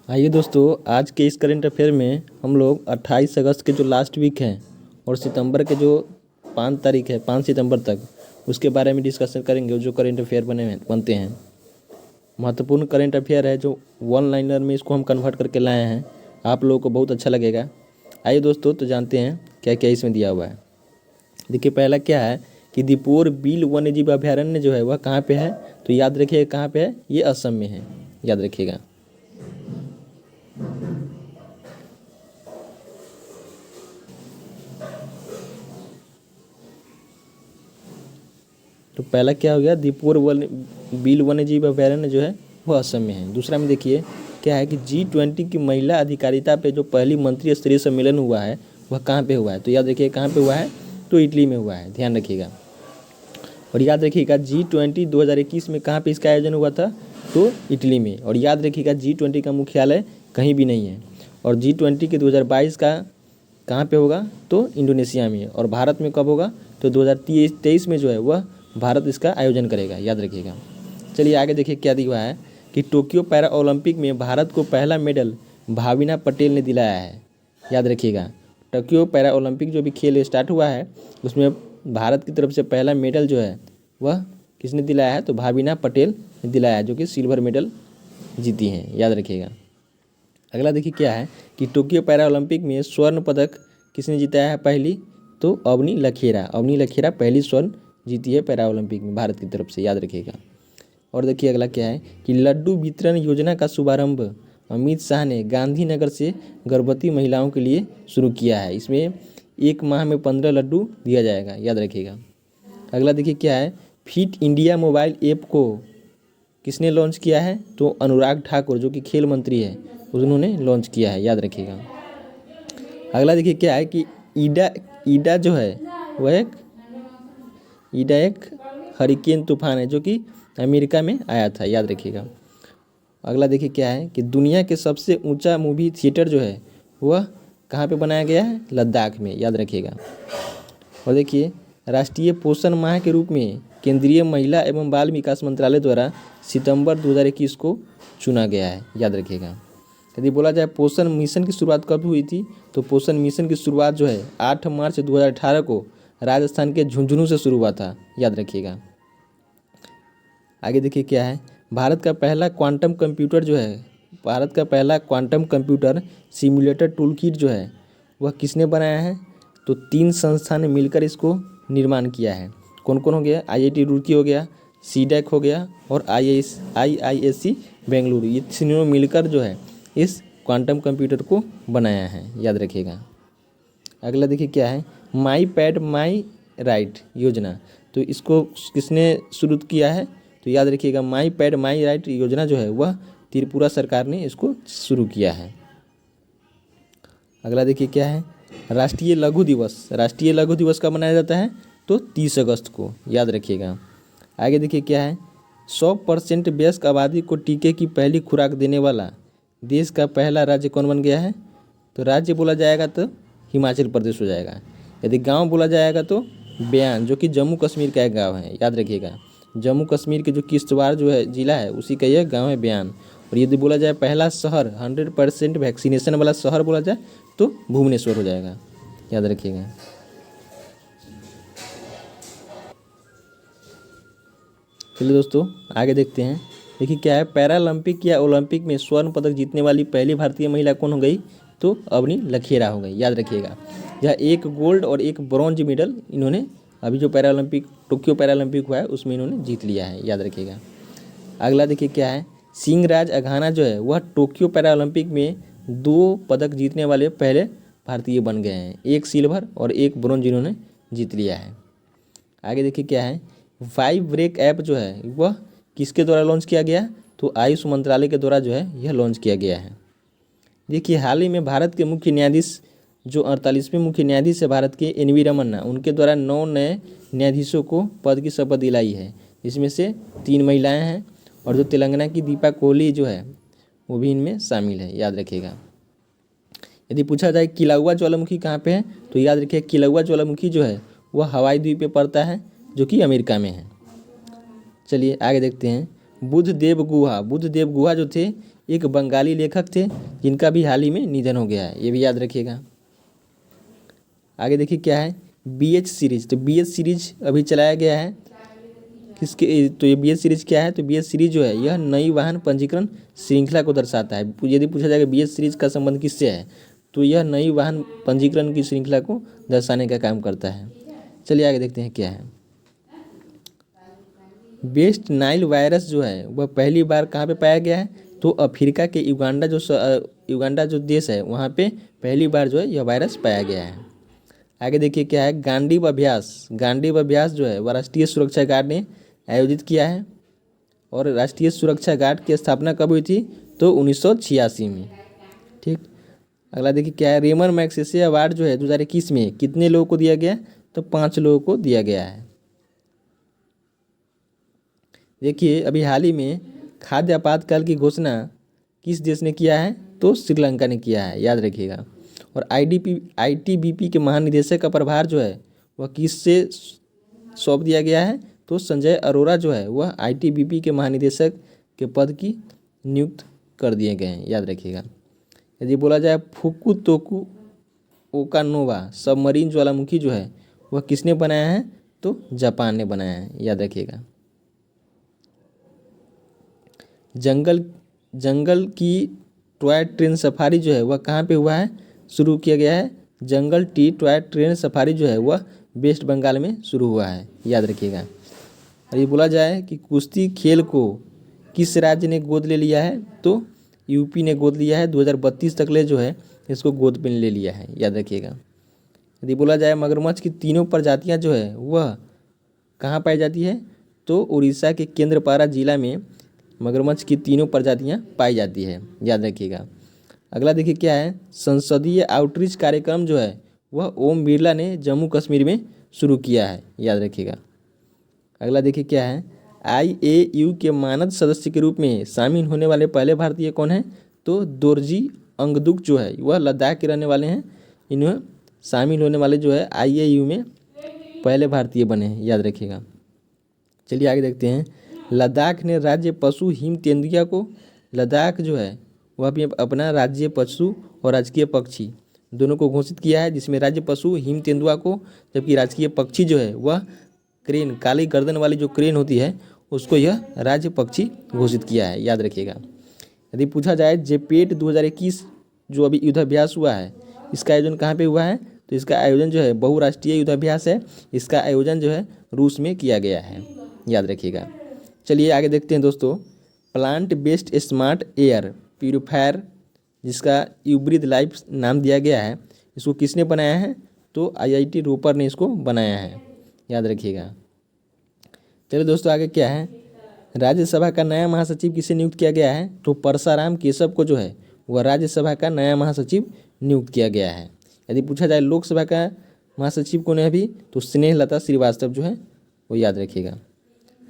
आइए दोस्तों, आज के इस करंट अफेयर में हम लोग 28 अगस्त के जो लास्ट वीक हैं और सितंबर के जो 5 तारीख है, 5 सितंबर तक, उसके बारे में डिस्कशन करेंगे। जो करंट अफेयर बनते हैं, महत्वपूर्ण करंट अफेयर है, जो वन लाइनर में इसको हम कन्वर्ट करके लाए हैं। आप लोगों को बहुत अच्छा लगेगा। आइए दोस्तों, तो जानते हैं क्या क्या इसमें दिया हुआ है। देखिए, पहला क्या है कि दीपोर बिल वन्यजीव अभयारण्य जो है वह कहाँ पे है, तो याद रखिएगा कहाँ पे है, ये असम में है, याद रखिएगा। तो पहला क्या हो गया, दीपोर बिल वन्यजीव अभयारण्य जो है वह असम में है। दूसरा में देखिए क्या है कि G20 की महिला अधिकारिता पे जो पहली मंत्री स्तरीय सम्मेलन हुआ है वह कहाँ पे हुआ है, तो याद रखिए कहाँ पे हुआ है, तो इटली में हुआ है, ध्यान रखिएगा। और याद रखिएगा G20 2021 में कहाँ पे इसका आयोजन हुआ था, तो इटली में। और याद रखिएगा G20 का मुख्यालय कहीं भी नहीं है। और G20 के 2022 का कहाँ पे होगा, तो इंडोनेशिया में। और भारत में कब होगा, तो 2023 में जो है वह भारत इसका आयोजन करेगा, याद रखिएगा। चलिए आगे देखिए क्या दिया हुआ है कि टोक्यो पैरा ओलंपिक में भारत को पहला मेडल भाविना पटेल ने दिलाया है, याद रखिएगा। टोक्यो पैरा ओलंपिक जो भी खेल स्टार्ट हुआ है उसमें भारत की तरफ से पहला मेडल जो है वह किसने दिलाया है, तो भाविना पटेल ने दिलाया है, जो कि सिल्वर मेडल जीती हैं, याद रखिएगा। अगला देखिए क्या है कि टोक्यो पैरा ओलंपिक में स्वर्ण पदक किसने जीता है पहली, तो अवनी लखेरा पहली स्वर्ण जीती है पैरा ओलंपिक में भारत की तरफ से, याद रखिएगा। और देखिए अगला क्या है कि लड्डू वितरण योजना का शुभारंभ अमित शाह ने गांधीनगर से गर्भवती महिलाओं के लिए शुरू किया है। इसमें 1 माह में 15 लड्डू दिया जाएगा, याद रखिएगा। अगला देखिए क्या है, फिट इंडिया मोबाइल ऐप को किसने लॉन्च किया है, तो अनुराग ठाकुर जो कि खेल मंत्री है उन्होंने लॉन्च किया है, याद रखिएगा। अगला देखिए क्या है कि ईडा जो है वह एक हरिकेन तूफान है जो कि अमेरिका में आया था, याद रखिएगा। अगला देखिए क्या है कि दुनिया के सबसे ऊंचा मूवी थिएटर जो है वह कहाँ पे बनाया गया है, लद्दाख में, याद रखिएगा। और देखिए राष्ट्रीय पोषण माह के रूप में केंद्रीय महिला एवं बाल विकास मंत्रालय द्वारा सितंबर 2021 को चुना गया है, याद रखिएगा। यदि बोला जाए पोषण मिशन की शुरुआत कब हुई थी, तो पोषण मिशन की शुरुआत जो है 8 मार्च 2018 को राजस्थान के झुंझुनू से शुरू हुआ था, याद रखिएगा। आगे देखिए क्या है, भारत का पहला quantum computer simulator tool kit जो है वह किसने बनाया है, तो 3 संस्था ने मिलकर इसको निर्माण किया है। कौन कौन हो गया, IIT रुड़की हो गया, सीडैक हो गया और IISc बेंगलुरु, ये तीनों मिलकर जो है इस क्वांटम कंप्यूटर को बनाया है, याद रखिएगा। अगला देखिए क्या है, माई पैड माई राइट योजना, तो इसको किसने शुरू किया है, तो याद रखिएगा माई पैड माई राइट योजना जो है वह त्रिपुरा सरकार ने इसको शुरू किया है। अगला देखिए क्या है, राष्ट्रीय लघु दिवस कब मनाया जाता है, तो 30 अगस्त को, याद रखिएगा। आगे देखिए क्या है, 100% वयस्क आबादी को टीके की पहली खुराक देने वाला देश का पहला राज्य कौन बन गया है, तो राज्य बोला जाएगा तो हिमाचल प्रदेश हो जाएगा। यदि गांव बोला जाएगा तो बयान, जो कि जम्मू कश्मीर का एक गांव है, याद रखिएगा। जम्मू कश्मीर के जो किश्तवाड़ जो है ज़िला है उसी का यह गांव है बयान। और यदि बोला जाए पहला शहर 100% वैक्सीनेशन वाला शहर बोला जाए तो भुवनेश्वर हो जाएगा, याद रखिएगा। चलिए दोस्तों आगे देखते हैं। देखिए क्या है, पैरालंपिक या ओलंपिक में स्वर्ण पदक जीतने वाली पहली भारतीय महिला कौन हो गई, तो अवनी लखेरा हो गई, याद रखिएगा। यह 1 गोल्ड और 1 ब्रॉन्ज मेडल इन्होंने अभी जो टोक्यो पैरालंपिक हुआ है उसमें इन्होंने जीत लिया है, याद रखिएगा। अगला देखिए क्या है, सिंहराज अघाना जो है वह टोक्यो पैरालंपिक में 2 पदक जीतने वाले पहले भारतीय बन गए हैं। 1 सिल्वर और 1 ब्रॉन्ज इन्होंने जीत लिया है। आगे देखिए क्या है, वाइब ब्रेक ऐप जो है वह किसके द्वारा लॉन्च किया गया, तो आयुष मंत्रालय के द्वारा जो है यह लॉन्च किया गया है। देखिए हाल ही में भारत के मुख्य न्यायाधीश जो 48वें मुख्य न्यायाधीश है भारत के NV रमन्ना, उनके द्वारा 9 नए न्यायाधीशों को पद की शपथ दिलाई है। इसमें से 3 महिलाएं हैं और जो तेलंगाना की दीपा कोहली जो है वो भी इनमें शामिल है, याद रखिएगा। यदि पूछा जाए किलाउआ ज्वालामुखी कहाँ पे है, तो याद रखिए किलाउआ ज्वालामुखी जो है वह हवाई द्वीप पे पड़ता है जो कि अमेरिका में है। चलिए आगे देखते हैं, बुद्धदेव गुहा। बुद्धदेव गुहा जो थे एक बंगाली लेखक थे जिनका भी हाल ही में निधन हो गया है, ये भी याद रखिएगा। आगे देखिए क्या है, BH सीरीज। तो BH सीरीज अभी चलाया गया है किसके, तो ये BH सीरीज क्या है, तो BH सीरीज जो है यह नई वाहन पंजीकरण श्रृंखला को दर्शाता है। यदि पूछा जाएगा BH सीरीज का संबंध किससे है, तो यह नई वाहन पंजीकरण की श्रृंखला को दर्शाने का काम करता है। चलिए आगे देखते हैं क्या है। वेस्ट नाइल वायरस जो है वह पहली बार कहाँ पे पाया गया है, तो अफ्रीका के युगांडा जो देश है वहाँ पे पहली बार जो है यह वायरस पाया गया है। आगे देखिए क्या है, गांडीव अभ्यास। गांडीव अभ्यास जो है वह राष्ट्रीय सुरक्षा गार्ड ने आयोजित किया है और राष्ट्रीय सुरक्षा गार्ड की स्थापना कब हुई थी, तो 1986 में। ठीक, अगला देखिए क्या है, रेमन मैग्सेसे अवार्ड जो है 2021 में कितने लोगों को दिया गया, तो 5 लोगों को दिया गया है। देखिए अभी हाल ही में खाद्य आपातकाल की घोषणा किस देश ने किया है, तो श्रीलंका ने किया है, याद रखिएगा। और ITBP के महानिदेशक का प्रभार जो है वह किससे सौंप दिया गया है, तो संजय अरोरा जो है वह ITBP के महानिदेशक के पद की नियुक्त कर दिए गए हैं, याद रखिएगा। यदि बोला जाए फुकुतोकु ओकानोवा सबमरीन ज्वालामुखी जो है वह किसने बनाया है, तो जापान ने बनाया है, याद रखिएगा। जंगल की टॉय ट्रेन सफारी जो है वह कहाँ पे हुआ है, शुरू किया गया है। जंगल टी टॉय ट्रेन सफारी जो है वह वेस्ट बंगाल में शुरू हुआ है, याद रखिएगा। और ये बोला जाए कि कुश्ती खेल को किस राज्य ने गोद ले लिया है, तो यूपी ने गोद लिया है। 2032 तक ले जो है इसको गोद में ले लिया है, याद रखिएगा। यदि बोला जाए मगरमच्छ की तीनों प्रजातियां जो है वह कहाँ पाई जाती है, तो उड़ीसा के केंद्रपारा जिला में मगरमच्छ की तीनों प्रजातियां पाई जाती है, याद रखिएगा। अगला देखिए क्या है, संसदीय आउटरीच कार्यक्रम जो है वह ओम बिरला ने जम्मू कश्मीर में शुरू किया है, याद रखिएगा। अगला देखिए क्या है, IAU के मानद सदस्य के रूप में शामिल होने वाले पहले भारतीय कौन है, तो दोरजी अंगदुक जो है वह लद्दाख के रहने वाले हैं। इन्हें शामिल होने वाले जो है IAU में पहले भारतीय बने हैं, याद रखिएगा। चलिए आगे देखते हैं, लद्दाख ने राज्य पशु हिम तेंदुआ को, लद्दाख जो है वह भी अपना राज्य पशु और राजकीय पक्षी दोनों को घोषित किया है, जिसमें राज्य पशु हिम तेंदुआ को, जबकि राजकीय पक्षी जो है वह क्रेन, काली गर्दन वाली जो क्रेन होती है उसको यह राज्य पक्षी घोषित किया है, याद रखिएगा। यदि पूछा जाए जेपेट 2021 जो अभी युद्धाभ्यास हुआ है इसका आयोजन कहाँ पे हुआ है, तो इसका आयोजन जो है बहुराष्ट्रीय युद्धाभ्यास है, इसका आयोजन जो है रूस में किया गया है, याद रखिएगा। चलिए आगे देखते हैं दोस्तों, plant based smart air purifier जिसका यूब्रिद लाइफ नाम दिया गया है, इसको किसने बनाया है, तो IIT रोपर ने इसको बनाया है, याद रखिएगा। चलिए दोस्तों आगे क्या है, राज्यसभा का नया महासचिव किसे नियुक्त किया गया है, तो परसाराम केशव को जो है वह राज्यसभा का नया महासचिव नियुक्त किया गया है। यदि पूछा जाए लोकसभा का महासचिव कौन है अभी, तो स्नेहलता श्रीवास्तव जो है वो याद रखिएगा।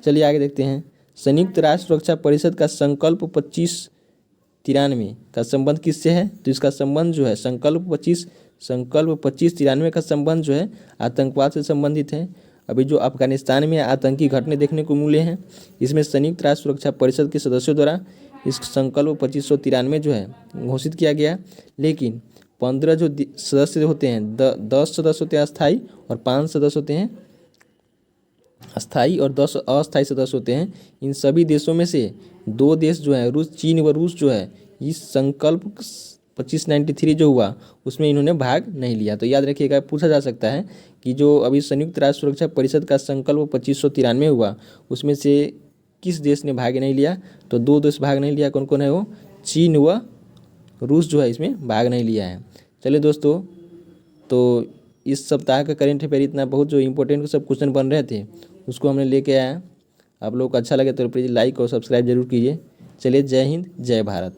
चलिए आगे देखते हैं, संयुक्त राष्ट्र सुरक्षा परिषद का संकल्प 2593 का संबंध किससे है, तो इसका संबंध जो है संकल्प 2593 का संबंध जो है आतंकवाद से संबंधित है। अभी जो अफगानिस्तान में आतंकी घटना देखने को मिले हैं, इसमें संयुक्त राष्ट्र सुरक्षा परिषद के सदस्यों द्वारा इस संकल्प 2593 जो है घोषित किया गया। लेकिन 15 जो सदस्य होते हैं, 10 सदस्य होते हैं अस्थायी और 5 सदस्य होते हैं अस्थायी और 10 अस्थायी सदस्य होते हैं। इन सभी देशों में से 2 देश जो है रूस, चीन व रूस जो है इस संकल्प 2593 जो हुआ उसमें इन्होंने भाग नहीं लिया। तो याद रखिएगा, पूछा जा सकता है कि जो अभी संयुक्त राष्ट्र सुरक्षा परिषद का संकल्प 2593 हुआ उसमें से किस देश ने भाग नहीं लिया, तो 2 देश भाग नहीं लिया। कौन कौन है वो, चीन व रूस जो है इसमें भाग नहीं लिया है। चलिए दोस्तों, तो इस सप्ताह का करेंट अफेयर इतना बहुत जो इंपॉर्टेंट सब क्वेश्चन बन रहे थे उसको हमने लेके आया। आप लोगों को अच्छा लगे तो प्लीज़ लाइक और सब्सक्राइब जरूर कीजिए। चलिए, जय हिंद, जय भारत।